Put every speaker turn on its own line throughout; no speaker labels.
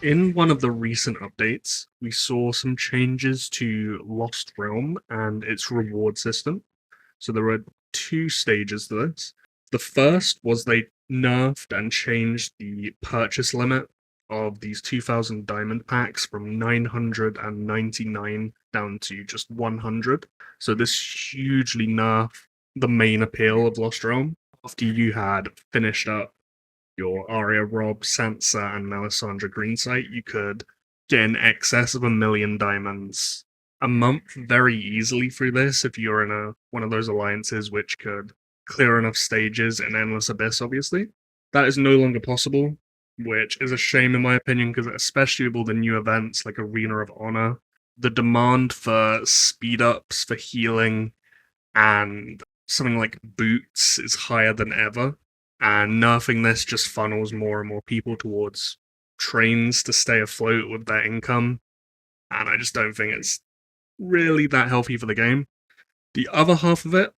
In one of the recent updates, we saw some changes to Lost Realm and its reward system. So there were two stages to this. The first was they nerfed and changed the purchase limit of these 2000 diamond packs from 999 down to just 100. So this hugely nerfed the main appeal of Lost Realm. After you had finished up your Arya, Rob, Sansa, and Melisandre greensight, you could get in excess of 1,000,000 diamonds a month very easily through this if you're in one of those alliances which could clear enough stages in Endless Abyss, obviously. That is no longer possible, which is a shame in my opinion, because especially with all the new events like Arena of Honor, the demand for speed ups, for healing, and something like boots is higher than ever. And nerfing this just funnels more and more people towards trains to stay afloat with their income. And I just don't think it's really that healthy for the game. The other half of it,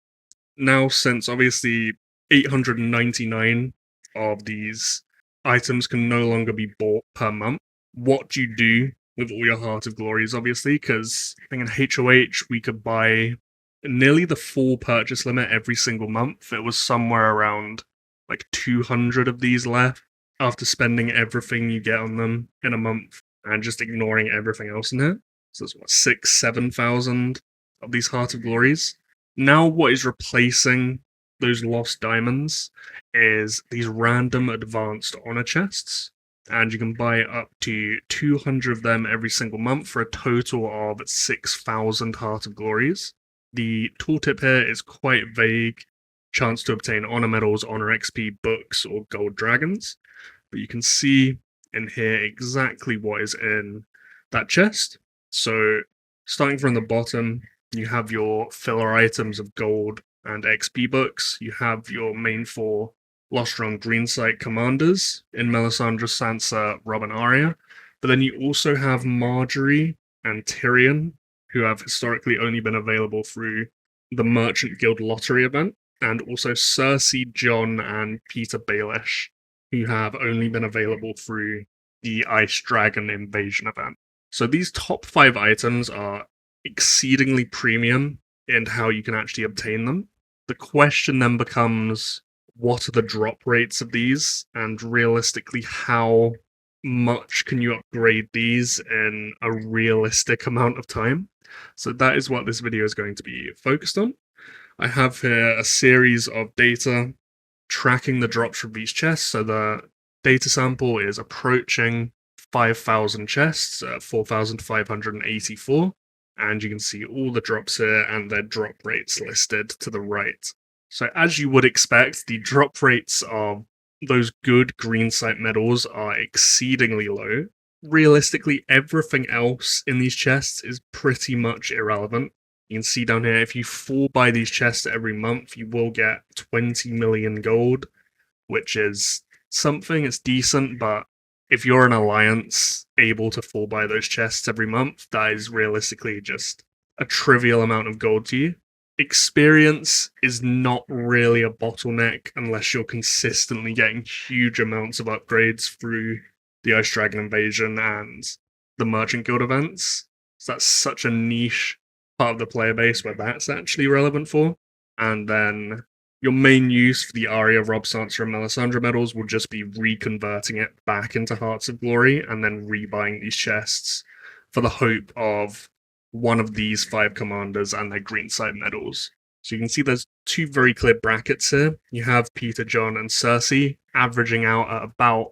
now since obviously 899 of these items can no longer be bought per month, what do you do with all your Heart of Glories, obviously? Because I think in HOH we could buy nearly the full purchase limit every single month. It was somewhere around like 200 of these left after spending everything you get on them in a month and just ignoring everything else in here. So it's what, 7,000 of these Heart of Glories. Now what is replacing those lost diamonds is these random advanced honor chests, and you can buy up to 200 of them every single month for a total of 6,000 Heart of Glories. The tooltip here is quite vague. Chance to obtain honor medals, honor XP, books, or gold dragons. But you can see in here exactly what is in that chest. So starting from the bottom, you have your filler items of gold and XP books. You have your main four Lost Realm greensight commanders in Melisandre, Sansa, Rob, and Arya. But then you also have Marjorie and Tyrion, who have historically only been available through the Merchant Guild Lottery event, and also Cersei, Jon, and Peter Baelish, who have only been available through the Ice Dragon Invasion event. So these top 5 items are exceedingly premium in how you can actually obtain them. The question then becomes, what are the drop rates of these, and realistically, how much can you upgrade these in a realistic amount of time? So that is what this video is going to be focused on. I have here a series of data tracking the drops from each chest. So the data sample is approaching 5,000 chests, 4,584. And you can see all the drops here and their drop rates listed to the right. So as you would expect, the drop rates of those good greensight medals are exceedingly low. Realistically, everything else in these chests is pretty much irrelevant. You can see down here, if you fall by these chests every month, you will get 20 million gold, which is something, it's decent, but if you're an alliance able to fall by those chests every month, that is realistically just a trivial amount of gold to you. Experience is not really a bottleneck unless you're consistently getting huge amounts of upgrades through the Ice Dragon Invasion and the Merchant Guild events. So that's such a niche part of the player base where that's actually relevant for. And then your main use for the Arya, Rob, Sansa, and Melisandre medals will just be reconverting it back into Hearts of Glory and then rebuying these chests for the hope of one of these 5 commanders and their greensight medals. So you can see there's 2 very clear brackets here. You have Peter, Jon, and Cersei averaging out at about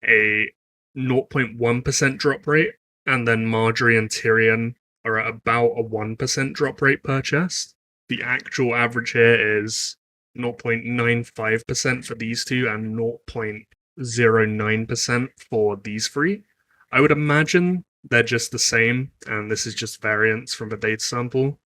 a 0.1% drop rate, and then Marjorie and Tyrion are at about a 1% drop rate per chest. The actual average here is 0.95% for these 2 and 0.09% for these 3. I would imagine they're just the same, and this is just variance from the data sample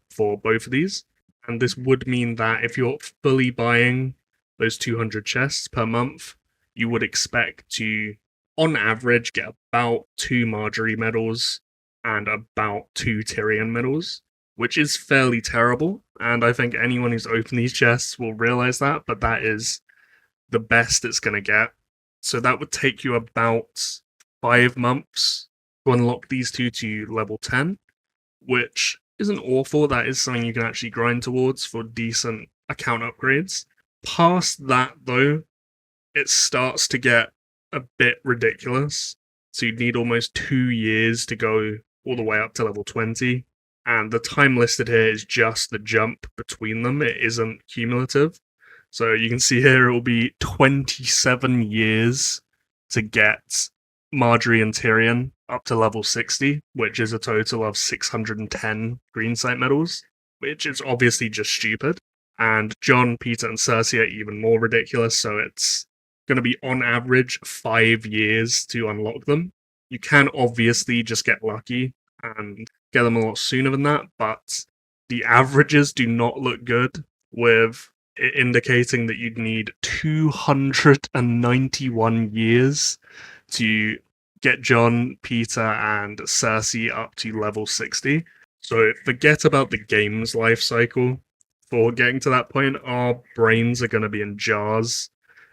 for both of these. And this would mean that if you're fully buying those 200 chests per month, you would expect to, on average, get about 2 Marjorie medals and about 2 Tyrion medals, which is fairly terrible. And I think anyone who's opened these chests will realize that, but that is the best it's going to get. So that would take you about 5 months to unlock these two to level 10, which isn't awful. That is something you can actually grind towards for decent account upgrades. Past that, though, it starts to get a bit ridiculous. So you'd need almost 2 years to go all the way up to level 20. And the time listed here is just the jump between them, it isn't cumulative. So you can see here it will be 27 years to get Marjorie and Tyrion up to level 60, which is a total of 610 greensight medals, which is obviously just stupid. And Jon, Peter, and Cersei are even more ridiculous, so it's going to be on average 5 years to unlock them. You can obviously just get lucky and get them a lot sooner than that, but the averages do not look good, with it indicating that you'd need 291 years to get Jon, Peter, and Cersei up to level 60. So forget about the game's life cycle. For getting to that point, our brains are going to be in jars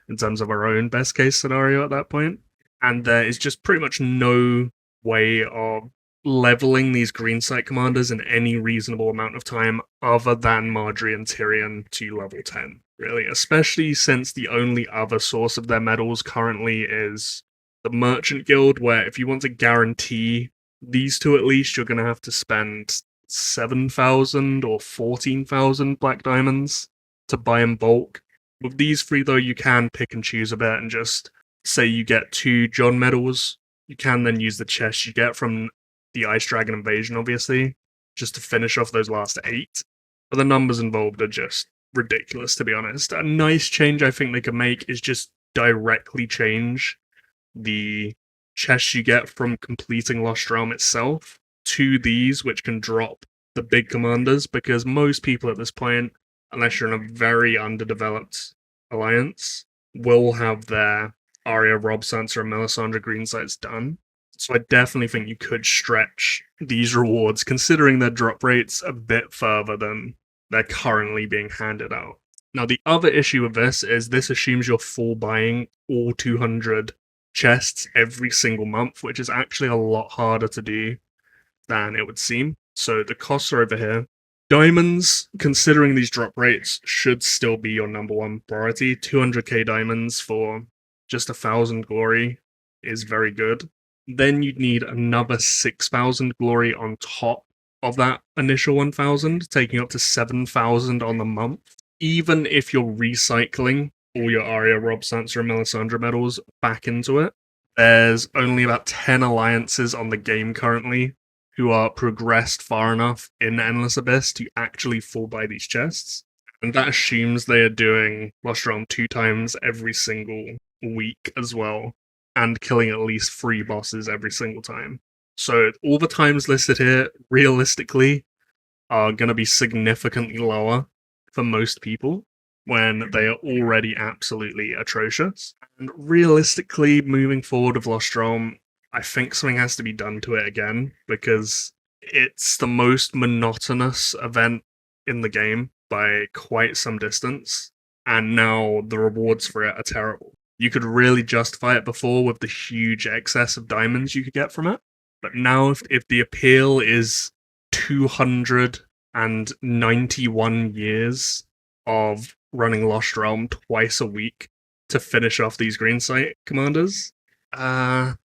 in terms of our own best case scenario at that point. And there is just pretty much no way of leveling these greensight commanders in any reasonable amount of time other than Marjorie and Tyrion to level 10, really. Especially since the only other source of their medals currently is the Merchant Guild, where if you want to guarantee these two at least, you're going to have to spend 7,000 or 14,000 black diamonds to buy in bulk. With these three, though, you can pick and choose a bit and just say you get 2 Jon medals. You can then use the chest you get from the Ice Dragon invasion, obviously, just to finish off those last 8. But the numbers involved are just ridiculous, to be honest. A nice change I think they could make is just directly change the chests you get from completing Lost Realm itself to these, which can drop the big commanders, because most people at this point, unless you're in a very underdeveloped alliance, will have their Arya, Robb, Sansa, and Melisandre greensights done. So I definitely think you could stretch these rewards, considering their drop rates, a bit further than they're currently being handed out. Now, the other issue with this is this assumes you're full buying all 200 chests every single month, which is actually a lot harder to do than it would seem. So the costs are over here. Diamonds, considering these drop rates, should still be your number one priority. 200k diamonds for just 1,000 glory is very good. Then you'd need another 6,000 glory on top of that initial 1,000, taking up to 7,000 on the month. Even if you're recycling all your Arya, Robb, Sansa, and Melisandre medals back into it, there's only about 10 alliances on the game currently who are progressed far enough in Endless Abyss to actually full buy these chests. And that assumes they are doing Lost Realm 2 times every single week as well, and killing at least 3 bosses every single time. So all the times listed here, realistically, are going to be significantly lower for most people when they are already absolutely atrocious. And realistically, moving forward with Lost Realm, I think something has to be done to it again, because it's the most monotonous event in the game by quite some distance, and now the rewards for it are terrible. You could really justify it before with the huge excess of diamonds you could get from it, but now if the appeal is 291 years of running Lost Realm twice a week to finish off these greensight commanders, I'm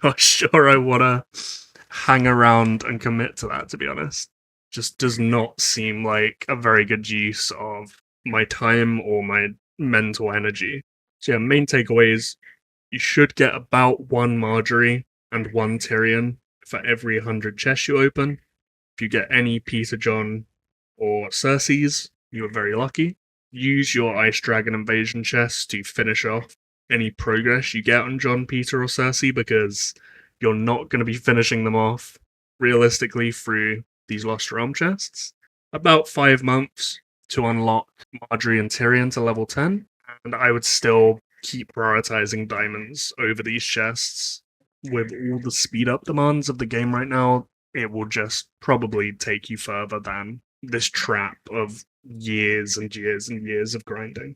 not sure I want to hang around and commit to that, to be honest. Just does not seem like a very good use of my time or my mental energy. So yeah, main takeaways: you should get about 1 Marjorie and 1 Tyrion for every 100 chests you open. If you get any Peter, Jon, or Cersei's, you are very lucky. Use your Ice Dragon invasion chest to finish off any progress you get on Jon, Peter, or Cersei, because you're not going to be finishing them off realistically through these Lost Realm chests. About 5 months to unlock Marjorie and Tyrion to level 10, and I would still keep prioritizing diamonds over these chests with all the speed up demands of the game right now, it will just probably take you further than this trap of years and years and years of grinding.